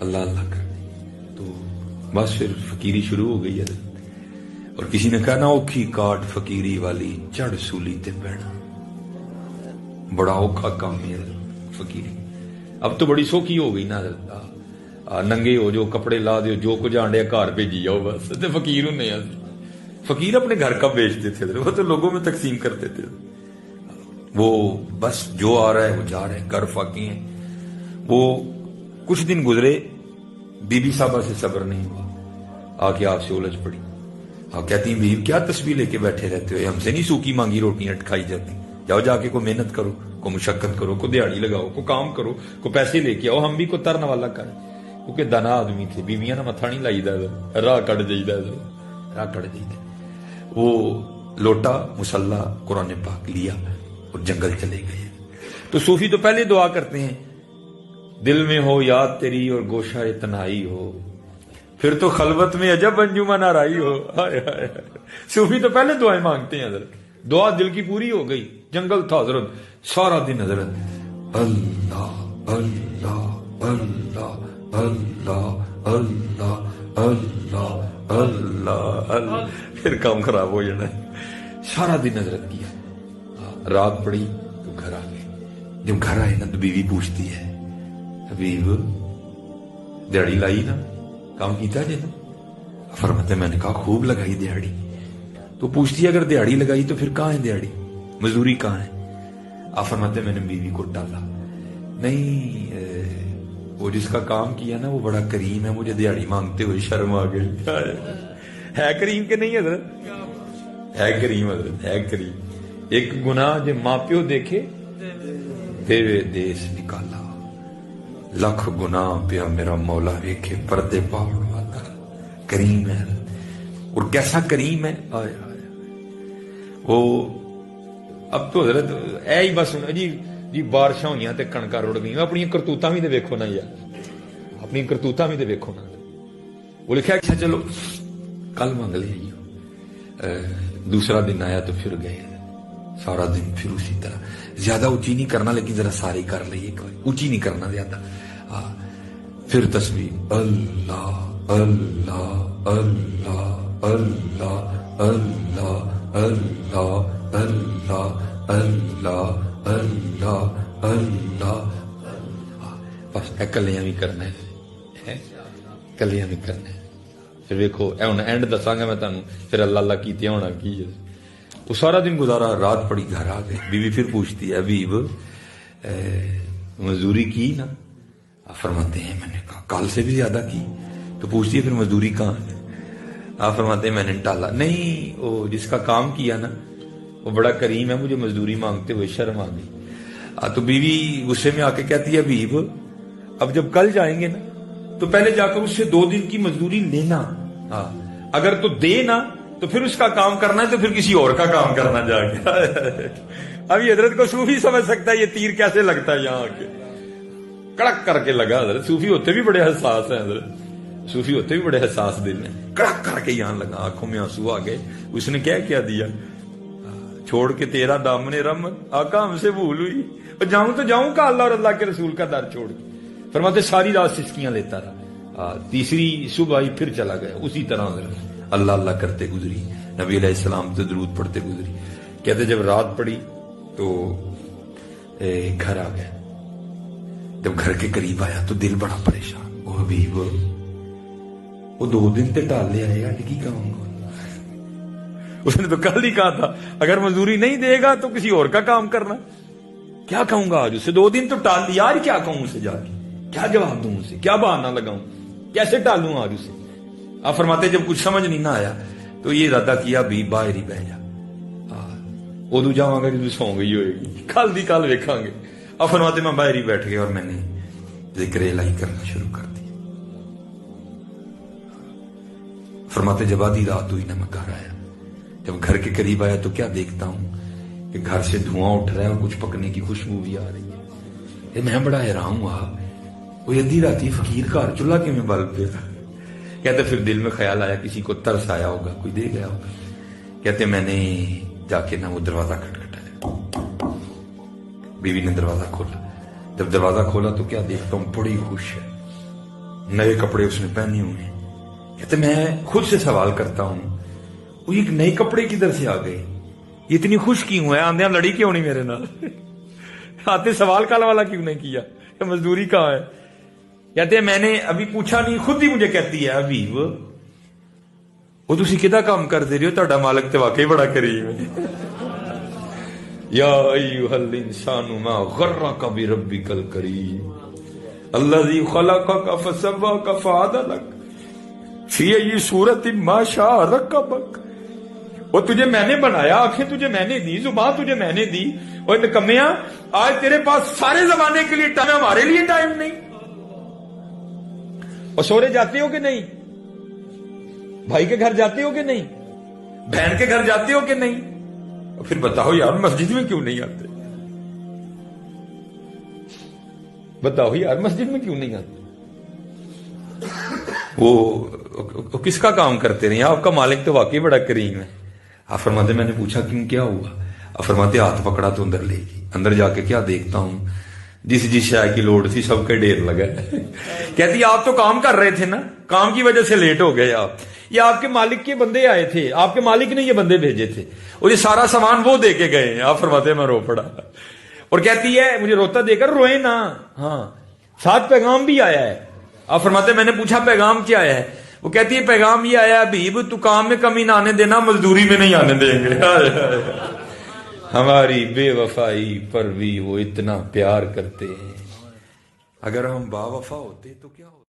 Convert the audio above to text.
اللہ اللہ کر تو بس پھر فقیری شروع ہو گئی ہے. اور کسی نے کہا نا اوکھی کاٹ فقیری والی چڑھ سولی تے بہنا, بڑا اوکھا کام ہے فقیری. اب تو بڑی سوکھی ہو گئی نا, ننگے ہو جو کپڑے لا دو جو کچھ آنڈے گھر بھیجی جاؤ بس. فقیر ہونے فقیر اپنے گھر کا بیچتے تھے, وہ تو لوگوں میں تقسیم کرتے تھے. وہ بس جو آ رہا ہے وہ جا رہے ہیں, گھر فاقی ہیں. وہ کچھ دن گزرے, بی بی صاحبہ سے صبر نہیں ہوا, آ کے آپ سے الجھ پڑی. آپ کہتی ہیں بیوی کیا تسبیح لے کے بیٹھے رہتے ہو, ہم سے نہیں سوکھی مانگی روٹیاں کھائی جاتی, جاؤ جا کے کوئی محنت کرو, کو مشقت کرو, کو دیہڑی لگاؤ, کو کام کرو, کو پیسے لے کے آؤ, ہم بھی کو ترن والا کریں. کیونکہ دنا آدمی تھے, بیویاں نا متھا نہیں لائی دا, راہ کٹ جائیدا, راہ کٹ جائیدا. وہ لوٹا مسلح قرآن پاک لیا اور جنگل چلے گئے. تو صوفی تو پہلے دعا کرتے ہیں دل میں ہو یاد تیری اور گوشہ تنہائی ہو, پھر تو خلوت میں عجب انجمن آرائی ہو. صوفی تو پہلے دعائیں مانگتے ہیں حضرت. دعا دل کی پوری ہو گئی, جنگل تھا حضرت, سارا دن حضرت اللہ اللہ اللہ اللہ اللہ اللہ اللہ اللہ. پھر کام خراب ہو جانا ہے. سارا دن حضرت کیا, رات پڑی تو گھر آ گئے. جب گھر آئے نا تو بیوی پوچھتی ہے حبیب دیہڑی لائی نا, کام کیتا جی نا. فرماتے میں نے کہا خوب لگائی دیہڑی. تو پوچھتی ہے اگر دیہڑی لگائی تو پھر کہاں ہے دیہڑی, مزدوری کہاں ہے. آپ فرماتے میں نے بیوی کو ڈالا, نہیں وہ جس کا کام کیا نا وہ بڑا کریم ہے, مجھے دیہڑی مانگتے ہوئے شرم آ گئی. ہے کریم کہ نہیں حضرت, ہے کریم حضرت, ہے کریم. ایک گناہ جو ماں پیو دیکھے دیوے دیس نکالا, لکھ گناہ پیا میرا مولا ویکھے پردے پاؤ والا. کریم ہے, اور کیسا کریم ہے. آیا وہ اب تو حضرت اے ہی بس جی بارشاں ہوئیاں تے کنکاں رڑ گئیاں, اپنی کرتوتاں بھی تے ویکھو نا یار, اپنی کرتوتاں بھی تے ویکھو نا. وہ لکھا اچھا چلو کل مانگ لے جی. دوسرا دن آیا تو پھر گئے, سارا دن پھر اسی طرح. زیادہ اونچی نہیں کرنا لیکن ذرا ساری کر لئیے, اونچی نہیں کرنا زیادہ. پھر تسبیح اللہ اللہ اللہ اللہ اللہ اللہ اللہ اللہ اللہ اللہ. بس کلیاں بھی کرنا ہے, کلیاں بھی کرنا ہے. پھر ویکھو ہن اینڈ دساں گا میں تانوں, پھر اللہ اللہ کیتیا ہونا کی ہے. وہ سارا دن گزارا, رات پڑی گھر آ گئے. بیوی پھر پوچھتی ہے حبیب مزدوری کی نا. آپ فرماتے ہیں میں نے کہا کل سے بھی زیادہ کی. تو پوچھتی ہے پھر مزدوری کہاں ہے. آپ فرماتے ہیں میں نے ٹالا, نہیں وہ جس کا کام کیا نا وہ بڑا کریم ہے, مجھے مزدوری مانگتے ہوئے شرم آ گئی. تو بیوی غصے میں آ کے کہتی ہے حبیب اب جب کل جائیں گے نا تو پہلے جا کر اس سے 2 دن کی مزدوری لینا, اگر تو دے نا تو پھر اس کا کام کرنا ہے, تو پھر کسی اور کا کام کرنا جا کے. اب یہ حضرت کو صوفی سمجھ سکتا ہے یہ تیر کیسے لگتا ہے یہاں کے, کڑک کر کے لگا. حضرت صوفی ہوتے بھی بڑے حساس ہیں, حضرت صوفی ہوتے بھی بڑے حساس دل ہیں. کڑک کر کے یہاں لگا, آنکھوں میں آنسو آ گئے. اس نے کیا دیا, چھوڑ کے تیرا دامن رحمت آقا ہم سے بھول ہوئی, اور جاؤں تو جاؤں کا اللہ اور اللہ کے رسول کا در چھوڑ کے. فرماتے ساری رات سسکیاں لیتا رہا. تیسری صبح آئی پھر چلا گیا. اسی طرح حضرت اللہ اللہ کرتے گزری, نبی علیہ السلام سے درود پڑھتے گزری. کہتے جب رات پڑی تو گھر آ گیا. جب گھر کے قریب آیا تو دل بڑا پریشان. وہ حبیب وہ 2 دن تے ٹال لے آئے, آج کی کہوں گا. اس نے تو کل ہی کہا تھا اگر مزدوری نہیں دے گا تو کسی اور کا کام کرنا. کیا کہوں گا آج اسے, 2 دن تو ٹال لیا, آج کیا کہوں اسے, جا کے کیا جواب دوں اسے, کیا بہانہ لگاؤں, کیسے ٹالوں آج اسے. آپ فرماتے جب کچھ سمجھ نہیں نہ آیا تو یہ ارادہ کیا بھی باہر ہی بہ جا, ادو جاواں گا جدو سو گئی ہوئے گی, کل دی کل ویکھاں گے. آپ فرماتے میں باہر ہی بیٹھ گیا اور میں نے ذکر الہی کرنا شروع کر دیا. فرماتے جب آدھی رات ہوئی نا میں گھر آیا. جب گھر کے قریب آیا تو کیا دیکھتا ہوں کہ گھر سے دھواں اٹھ رہا ہے اور کچھ پکنے کی خوشبو بھی آ رہی ہے. میں بڑا حیران ہوا, وہ ادھی راتی فقیر کا چولہا کے میں بل پہ. کہتے پھر دل میں خیال آیا کسی کو ترس آیا ہوگا, کوئی دے گیا ہوگا. کہتے میں نے جا کے نا وہ دروازہ کھٹکھٹایا. بیوی نے دروازہ کھولا. جب دروازہ کھولا تو کیا دیکھتا ہوں بڑی خوش ہے, نئے کپڑے اس نے پہنے ہوئے ہیں. کہتے میں خود سے سوال کرتا ہوں وہ ایک نئے کپڑے کدھر سے آ گئے, یہ اتنی خوش کیوں ہے, آندیاں لڑی کیوں نہیں میرے نال, آتے سوال کال والا کیوں نہیں کیا, مزدوری کہاں ہے. کہتے ہیں میں نے ابھی پوچھا نہیں, خود ہی مجھے کہتی ہے حبیب وہ تسی کدا کام کر دے رہے ہو, تہاڈا مالک تے واقعی بڑا کریم ہے. یا ایھا الانسان ما غرک بربک الکریم الذی خلقک فسواک فعدلک فی ای صورت ما شاء رکبک. وہ تجھے میں نے بنایا, آنکھیں تجھے میں نے دی, زبان تجھے میں نے دی, اور نکمیاں آج تیرے پاس سارے زمانے کے لیے ٹائم, ہمارے لیے ٹائم نہیں. اور سورے جاتے ہو کہ نہیں, بھائی کے گھر جاتے ہو کہ نہیں, بہن کے گھر جاتے ہو کہ نہیں, پھر بتاؤ یار مسجد میں کیوں نہیں آتے, بتاؤ یار مسجد میں کیوں نہیں آتے. وہ کس کا کام کرتے رہے, آپ کا مالک تو واقعی بڑا کریم ہے. آپ فرماتے میں نے پوچھا کیوں, کیا ہوا. آپ فرماتے ہاتھ پکڑا تو اندر لے گئی, اندر جا کے کیا دیکھتا ہوں جس شے کی لوڑ تھی سب کے ڈھیر لگا. کہتی آپ تو کام کر رہے تھے نا, کام کی وجہ سے لیٹ ہو گئے آپ, یہ آپ کے مالک کے بندے آئے تھے, آپ کے مالک نے یہ بندے بھیجے تھے, اور یہ سارا سامان وہ دے کے گئے ہیں. آپ فرماتے ہیں میں رو پڑا, اور کہتی ہے مجھے روتا دے کر روئے نا, ہاں ساتھ پیغام بھی آیا ہے. آپ فرماتے ہیں میں نے پوچھا پیغام کیا آیا ہے. وہ کہتی ہے پیغام یہ آیا حبیب تو کام میں کمی نہ آنے دینا, مزدوری میں نہیں آنے دیں گے. ہماری بے وفائی پر بھی وہ اتنا پیار کرتے ہیں, اگر ہم با وفا ہوتے تو کیا ہوتا.